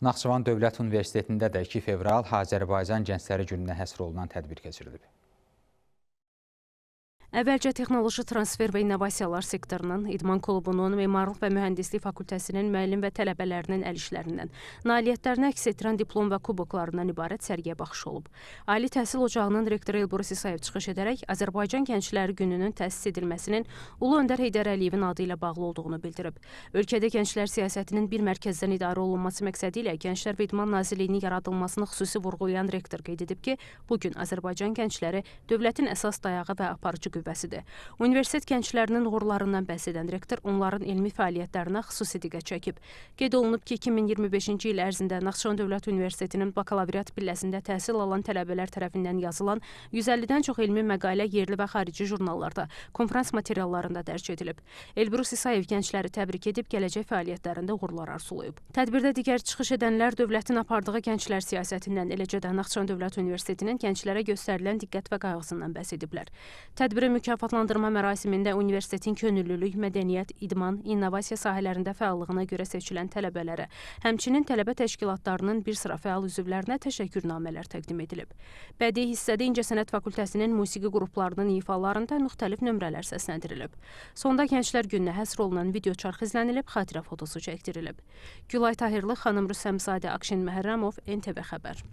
Naxçıvan Dövlət Universitetində də 2 fevral Azərbaycan Gəncləri Gününə həsr olunan tədbir keçirilib. Əvvəlcə Texnoloji Transfer və İnnovasiyalar sektorunun, İdman klubunun, Memarlıq və Mühəndislik fakültəsinin müəllim və tələbələrinin əl işlərindən, nailiyyətlərini əks etdirən diplom və kuboklarından ibarət sərgiyə baxış olub. Ali Təhsil Ocağının rektoru Elbrus İsayev çıxış edərək Azərbaycan Gəncləri Gününün təsis edilməsinin Ulu Öndər Heydər Əliyevin adı ilə bağlı olduğunu bildirib. Ölkədə gənclər siyasətinin bir mərkəzdən idarə olunması məqsədi ilə Gənclər və İdman Nazirliyinin yaradılmasını xüsusi vurğulayan rektor qeyd edib ki, bugün Azərbaycan gəncləri dövlətin əsas dayağı və aparıcı qüvvəsidir. Universitet gənclərinin uğurlarından bəhs edən rektor onların elmi fəaliyyətlərinə xüsusi diqqət çəkib. Qeyd olunub ki, 2025-ci il ərzində Naxçıvan Dövlət Universitetinin bakalavriat pilləsində təhsil alan tələbələr tərəfindən yazılan 150-dən çox elmi məqalə yerli və xarici jurnallarda, konferans materiallarında dərc edilib. Elbrus İsayev gəncləri təbrik edib, gələcək fəaliyyətlərində uğurlar arzulayıb. Tədbirdə digər çıxış edənlər dövlətin apardığı gənclər siyasətindən, eləcə də Naxçıvan Dövlət Universitetinin gənclərə göstərilən diqqət və qayğısından bəhs ediblər. Tədbirin mükafatlandırma mərasimində universitetin könüllülük, mədəniyyət, idman, innovasiya sahələrində fəallığına görə seçilən tələbələrə, həmçinin tələbə təşkilatlarının bir sıra fəal üzvlərinə təşəkkürnamələr təqdim edilib. Bədii hissədə İncəsənət Fakültəsinin musiqi qruplarının ifalarında müxtəlif nömrələr səsləndirilib. Sonda Gənclər Gününə həsr olunan video çarx izlənilib, xatirə fotosu çəkdirilib. Gülay Tahirli, xanım Rüstəmzadə, Akşin Məhərrəmov, NTV Xəbər.